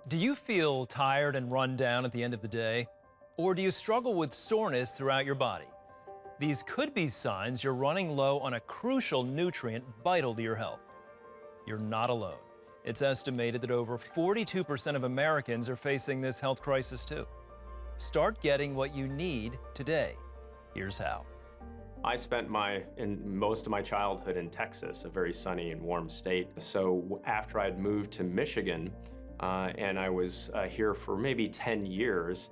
Do you feel tired and run down at the end of the day? Or do you struggle with soreness throughout your body? These could be signs you're running low on a crucial nutrient vital to your health. You're not alone. It's estimated that over 42% of Americans are facing this health crisis too. Start getting what you need today. Here's how. I spent most of my childhood in Texas, a very sunny and warm state. So after I'd moved to Michigan, and I was here for maybe 10 years,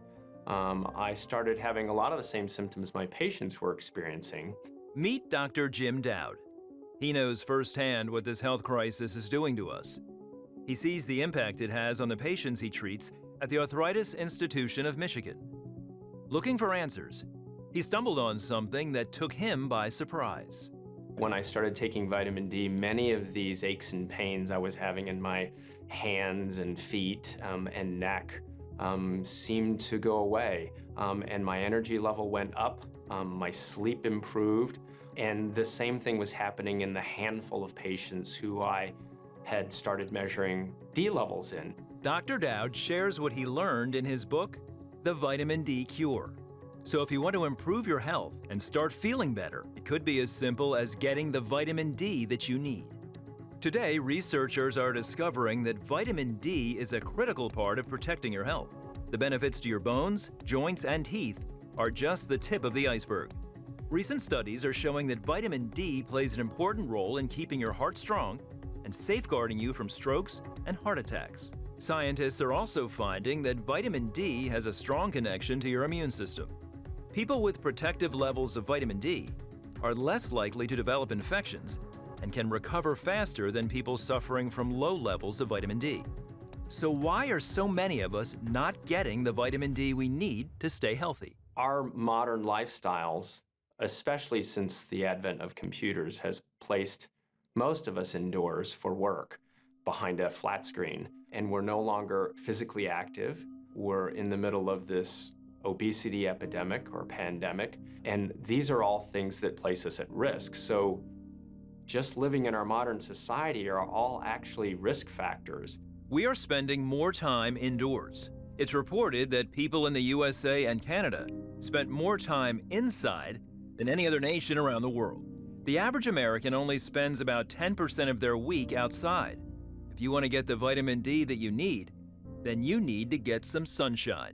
I started having a lot of the same symptoms my patients were experiencing. Meet Dr. Jim Dowd. He knows firsthand what this health crisis is doing to us. He sees the impact it has on the patients he treats at the Arthritis Institution of Michigan. Looking for answers, he stumbled on something that took him by surprise. When I started taking vitamin D, many of these aches and pains I was having in my hands and feet and neck seemed to go away. And my energy level went up, my sleep improved, and the same thing was happening in the handful of patients who I had started measuring D levels in. Dr. Dowd shares what he learned in his book, The Vitamin D Cure. So if you want to improve your health and start feeling better, it could be as simple as getting the vitamin D that you need. Today, researchers are discovering that vitamin D is a critical part of protecting your health. The benefits to your bones, joints, and teeth are just the tip of the iceberg. Recent studies are showing that vitamin D plays an important role in keeping your heart strong and safeguarding you from strokes and heart attacks. Scientists are also finding that vitamin D has a strong connection to your immune system. People with protective levels of vitamin D are less likely to develop infections and can recover faster than people suffering from low levels of vitamin D. So why are so many of us not getting the vitamin D we need to stay healthy? Our modern lifestyles, especially since the advent of computers, has placed most of us indoors for work behind a flat screen, and we're no longer physically active. We're in the middle of this obesity epidemic or pandemic, and these are all things that place us at risk. So just living in our modern society are all actually risk factors. We are spending more time indoors. It's reported that people in the USA and Canada spent more time inside than any other nation around the world. The average American only spends about 10% of their week outside. If you want to get the vitamin D that you need, then you need to get some sunshine.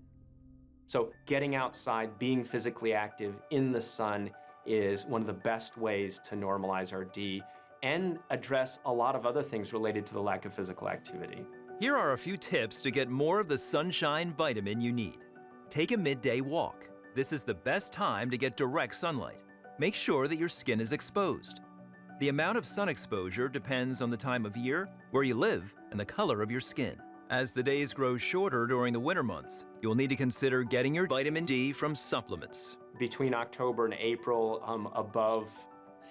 So getting outside, being physically active in the sun is one of the best ways to normalize our D and address a lot of other things related to the lack of physical activity. Here are a few tips to get more of the sunshine vitamin you need. Take a midday walk. This is the best time to get direct sunlight. Make sure that your skin is exposed. The amount of sun exposure depends on the time of year, where you live, and the color of your skin. As the days grow shorter during the winter months, you will need to consider getting your vitamin D from supplements. Between October and April, above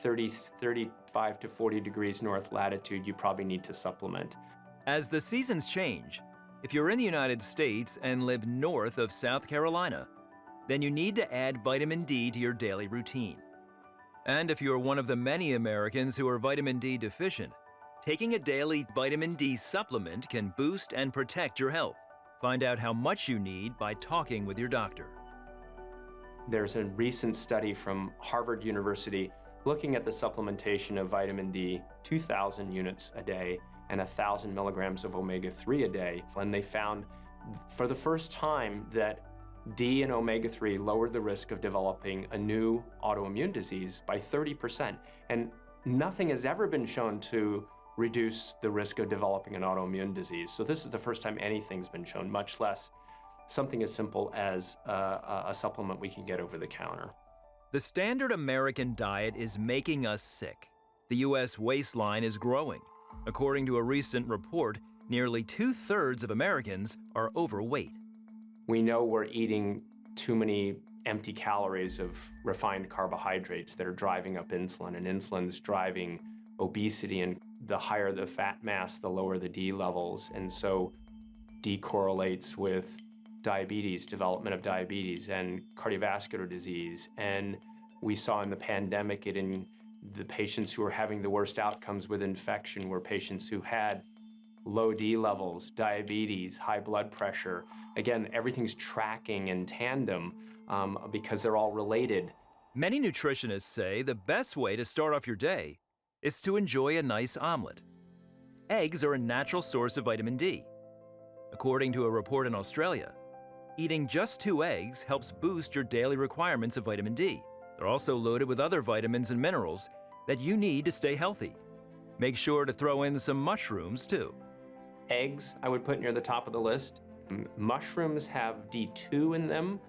35 to 40 degrees north latitude, you probably need to supplement. As the seasons change, if you're in the United States and live north of South Carolina, then you need to add vitamin D to your daily routine. And if you're one of the many Americans who are vitamin D deficient, taking a daily vitamin D supplement can boost and protect your health. Find out how much you need by talking with your doctor. There's a recent study from Harvard University looking at the supplementation of vitamin D, 2,000 units a day and 1,000 milligrams of omega-3 a day. And they found for the first time that D and omega-3 lowered the risk of developing a new autoimmune disease by 30%. And nothing has ever been shown to reduce the risk of developing an autoimmune disease. So this is the first time anything's been shown, much less something as simple as a supplement we can get over the counter. The standard American diet is making us sick. The U.S. waistline is growing. According to a recent report, nearly 2/3 of Americans are overweight. We know we're eating too many empty calories of refined carbohydrates that are driving up insulin, and insulin's driving obesity, and the higher the fat mass, the lower the D levels. And so D correlates with diabetes, development of diabetes, and cardiovascular disease. And we saw in the pandemic it in the patients who were having the worst outcomes with infection were patients who had low D levels, diabetes, high blood pressure. Again, everything's tracking in tandem because they're all related. Many nutritionists say the best way to start off your day is to enjoy a nice omelet. Eggs are a natural source of vitamin D. According to a report in Australia, eating just 2 eggs helps boost your daily requirements of vitamin D. They're also loaded with other vitamins and minerals that you need to stay healthy. Make sure to throw in some mushrooms too. Eggs, I would put near the top of the list. Mushrooms have D2 in them,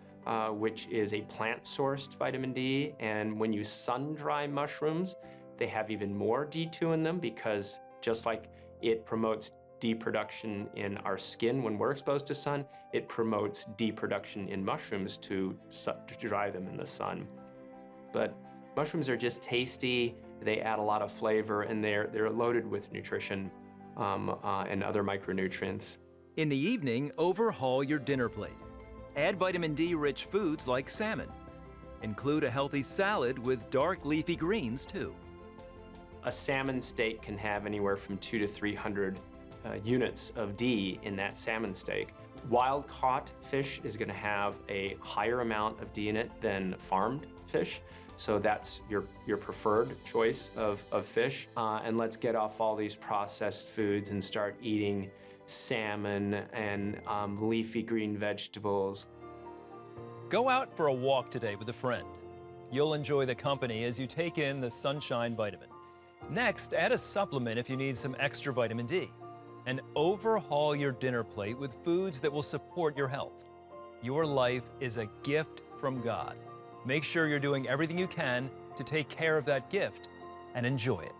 which is a plant-sourced vitamin D. And when you sun-dry mushrooms, they have even more D2 in them because just like it promotes D production in our skin when we're exposed to sun, it promotes D production in mushrooms to dry them in the sun. But mushrooms are just tasty, they add a lot of flavor, and they're loaded with nutrition and other micronutrients. In the evening, overhaul your dinner plate. Add vitamin D-rich foods like salmon. Include a healthy salad with dark leafy greens too. A salmon steak can have anywhere from 200 to 300 units of D in that salmon steak. Wild-caught fish is going to have a higher amount of D in it than farmed fish, so that's your preferred choice of fish. And let's get off all these processed foods and start eating salmon and leafy green vegetables. Go out for a walk today with a friend. You'll enjoy the company as you take in the sunshine vitamin. Next, add a supplement if you need some extra vitamin D. And overhaul your dinner plate with foods that will support your health. Your life is a gift from God. Make sure you're doing everything you can to take care of that gift and enjoy it.